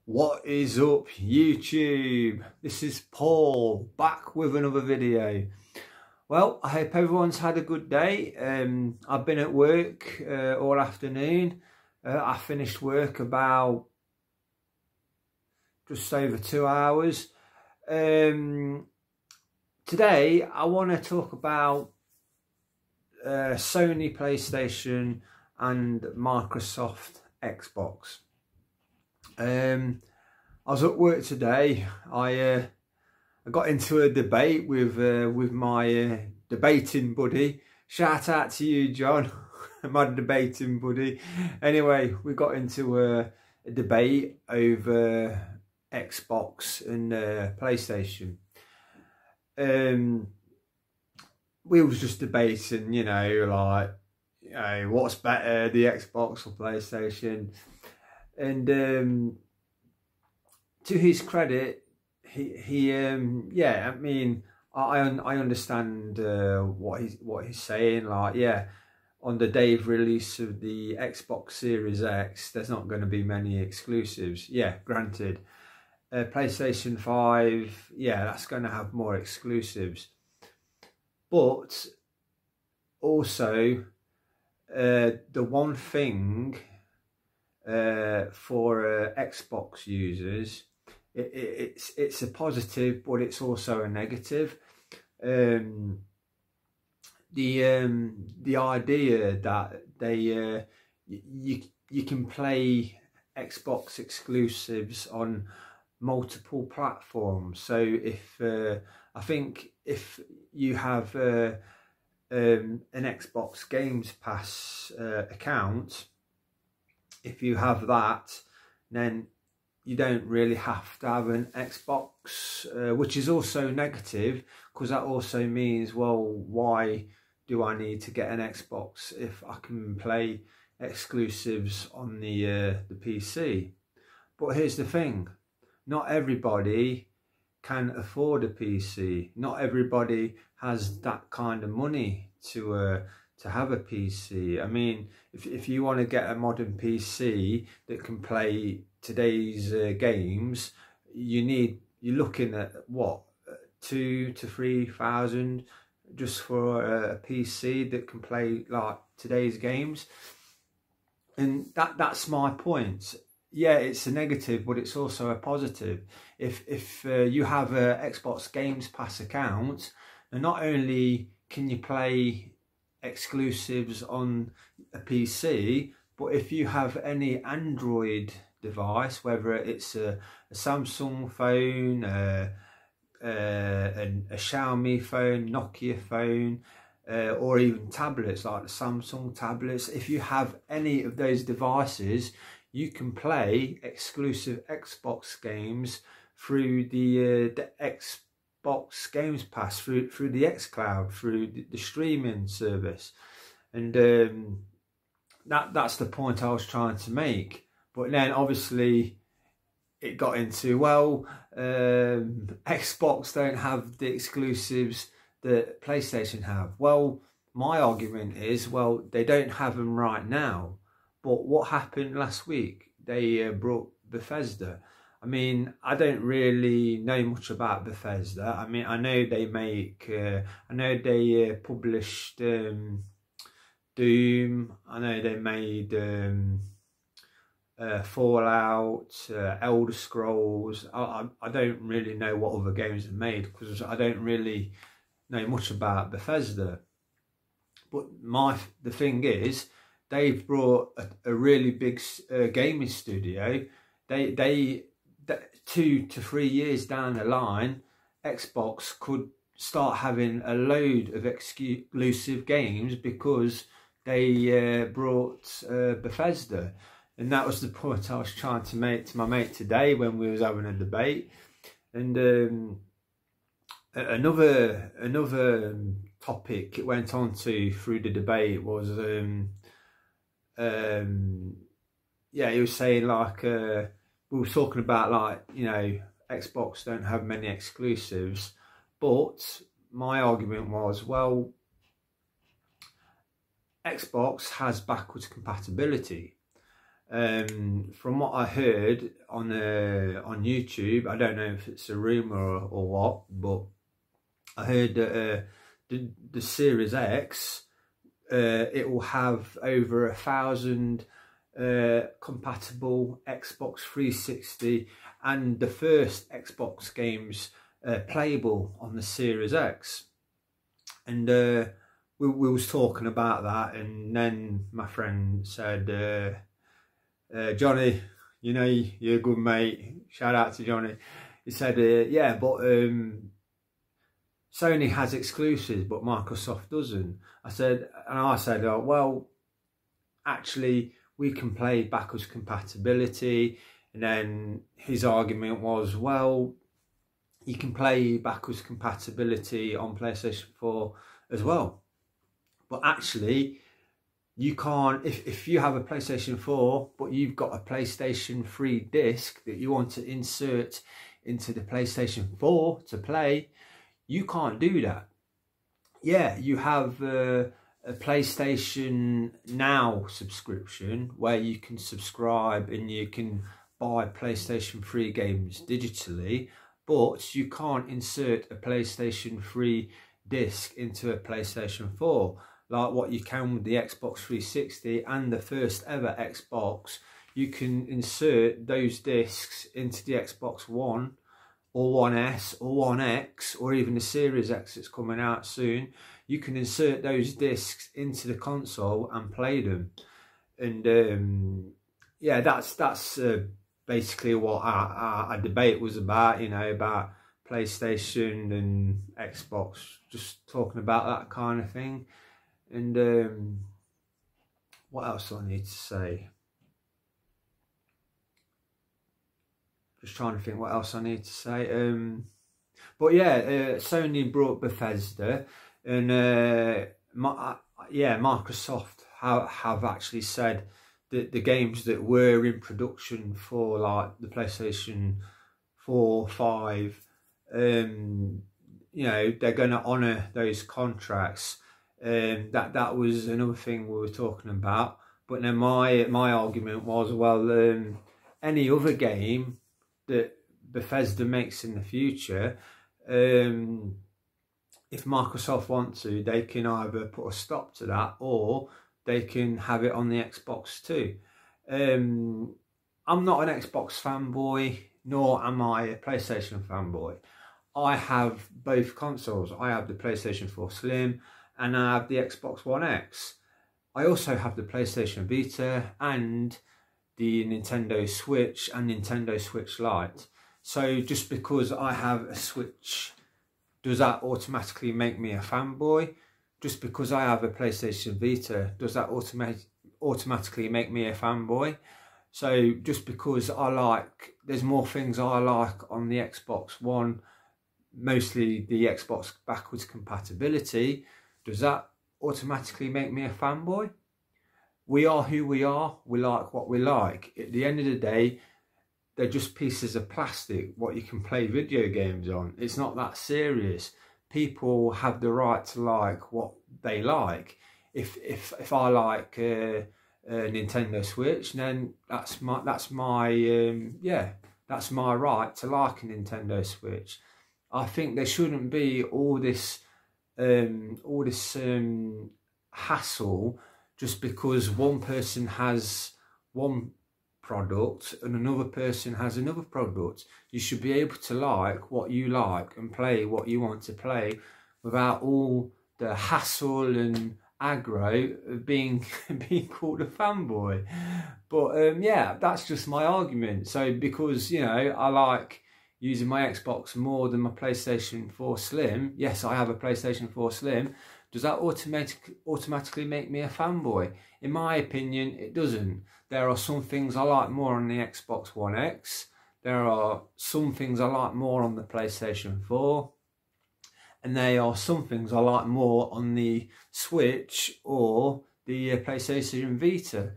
What is up, YouTube? This is Paul back with another video. Well, I hope everyone's had a good day. I've been at work all afternoon. I finished work about just over 2 hours. Today I want to talk about Sony PlayStation and Microsoft Xbox. I was at work today. I got into a debate with my debating buddy. Shout out to you, John, my debating buddy. Anyway, we got into a debate over Xbox and PlayStation. We was just debating, what's better, the Xbox or PlayStation. And to his credit, I mean, I understand what he's saying. Like, yeah, on the day of release of the Xbox Series X, there's not going to be many exclusives. Yeah, granted. PlayStation 5, yeah, that's going to have more exclusives. But also, the one thing for Xbox users, it's a positive, but it's also a negative. The idea that you can play Xbox exclusives on multiple platforms. So if I think if you have an Xbox Games Pass account, if you have that, then you don't really have to have an Xbox, which is also negative, because that also means, well, why do I need to get an Xbox if I can play exclusives on the PC? But here's the thing, not everybody can afford a PC. Not everybody has that kind of money to have a PC. I mean, if you want to get a modern PC that can play today's games, you're looking at what, 2,000 to 3,000 just for a PC that can play like today's games. And that's my point. Yeah, it's a negative, but it's also a positive. If you have a Xbox Games Pass account, and not only can you play exclusives on a PC, but if you have any Android device, whether it's a Samsung phone, a Xiaomi phone, Nokia phone, or even tablets like the Samsung tablets, if you have any of those devices, you can play exclusive Xbox games through the Xbox Games Pass, through the xCloud, through the streaming service. And that's the point I was trying to make. But then obviously it got into, well, Xbox don't have the exclusives that PlayStation have. Well, my argument is, well, they don't have them right now. But what happened last week? They brought Bethesda. I mean, I don't really know much about Bethesda. I mean, I know they make, I know they published Doom. I know they made Fallout, Elder Scrolls. I don't really know what other games they made, because I don't really know much about Bethesda. But the thing is, they've brought a really big gaming studio. They 2 to 3 years down the line, Xbox could start having a load of exclusive games because they brought Bethesda. And that was the point I was trying to make to my mate today when we was having a debate. And another topic it went on to through the debate was yeah, he was saying, like, we were talking about, like, Xbox don't have many exclusives, but my argument was, well, Xbox has backwards compatibility. From what I heard on YouTube, I don't know if it's a rumor or what, but I heard that the Series X, it will have over 1,000 compatible Xbox 360 and the first Xbox games playable on the Series X. And we was talking about that, and then my friend said, Johnny, you know, you're a good mate, shout out to Johnny. He said, yeah, but Sony has exclusives, but Microsoft doesn't. I said, oh, well, actually, we can play backwards compatibility. And then his argument was, well, you can play backwards compatibility on PlayStation 4 as well. But actually, you can't, if you have a PlayStation 4, but you've got a PlayStation 3 disc that you want to insert into the PlayStation 4 to play, you can't do that. Yeah, you have a PlayStation Now subscription where you can subscribe and you can buy PlayStation 3 games digitally, but you can't insert a PlayStation 3 disc into a PlayStation 4 like what you can with the Xbox 360 and the first ever Xbox. You can insert those discs into the Xbox One or One S or One X or even the Series X that's coming out soon. You can insert those discs into the console and play them. And yeah, that's basically what our debate was about, you know, about PlayStation and Xbox, just talking about that kind of thing. And what else do I need to say? Just trying to think what else I need to say. But yeah, Sony brought Bethesda, and yeah, Microsoft have actually said that the games that were in production for like the PlayStation 4, 5, you know, they're going to honour those contracts. That was another thing we were talking about. But then my argument was, well, any other game that Bethesda makes in the future, if Microsoft want to, they can either put a stop to that or they can have it on the Xbox too. I'm not an Xbox fanboy, nor am I a PlayStation fanboy. I have both consoles. I have the PlayStation 4 Slim and I have the Xbox One X. I also have the PlayStation Vita and the Nintendo Switch and Nintendo Switch Lite. So just because I have a Switch, does that automatically make me a fanboy? Just because I have a PlayStation Vita, does that automatically make me a fanboy? So just because there's more things I like on the Xbox One, mostly the Xbox backwards compatibility, does that automatically make me a fanboy? We are who we are, we like what we like. At the end of the day, they're just pieces of plastic, what you can play video games on. It's not that serious. People have the right to like what they like. If I like a Nintendo Switch, then that's my right to like a Nintendo Switch. I think there shouldn't be all this hassle just because one person has one product and another person has another product. You should be able to like what you like and play what you want to play without all the hassle and aggro of being called a fanboy. But yeah, that's just my argument. So because, you know, I like using my Xbox more than my PlayStation 4 Slim. Yes, I have a PlayStation 4 Slim. Does that automatically make me a fanboy? In my opinion, it doesn't. There are some things I like more on the Xbox One X. There are some things I like more on the PlayStation 4. And there are some things I like more on the Switch or the PlayStation Vita.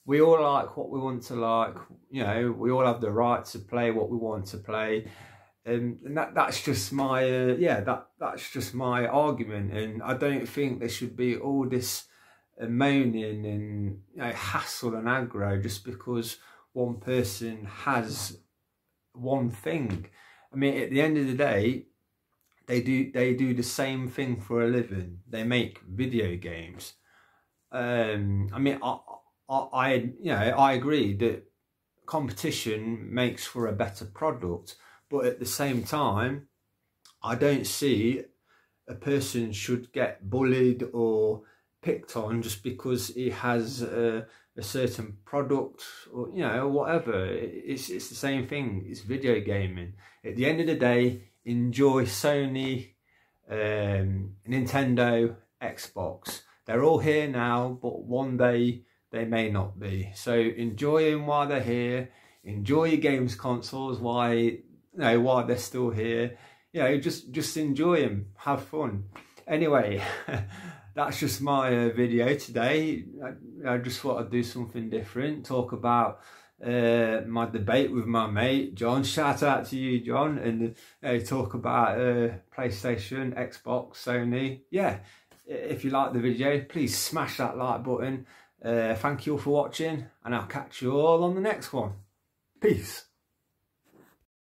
We all like what we want to like. You know, we all have the right to play what we want to play. And that's just my that's just my argument. And I don't think there should be all this moaning and hassle and aggro just because one person has one thing. I mean, at the end of the day, they do the same thing for a living. They make video games. I mean, I agree that competition makes for a better product, but at the same time, I don't see a person should get bullied or picked on just because he has a certain product, or whatever. It's the same thing. It's video gaming. At the end of the day, enjoy Sony, Nintendo, Xbox. They're all here now, but one day they may not be. So enjoy them while they're here. Enjoy your games consoles while they're still here. Just enjoy them. Have fun. Anyway, that's just my video today. I just thought I'd do something different. Talk about my debate with my mate John. Shout out to you, John. And talk about PlayStation, Xbox, Sony. Yeah, if you like the video, please smash that like button. Thank you all for watching, and I'll catch you all on the next one. Peace.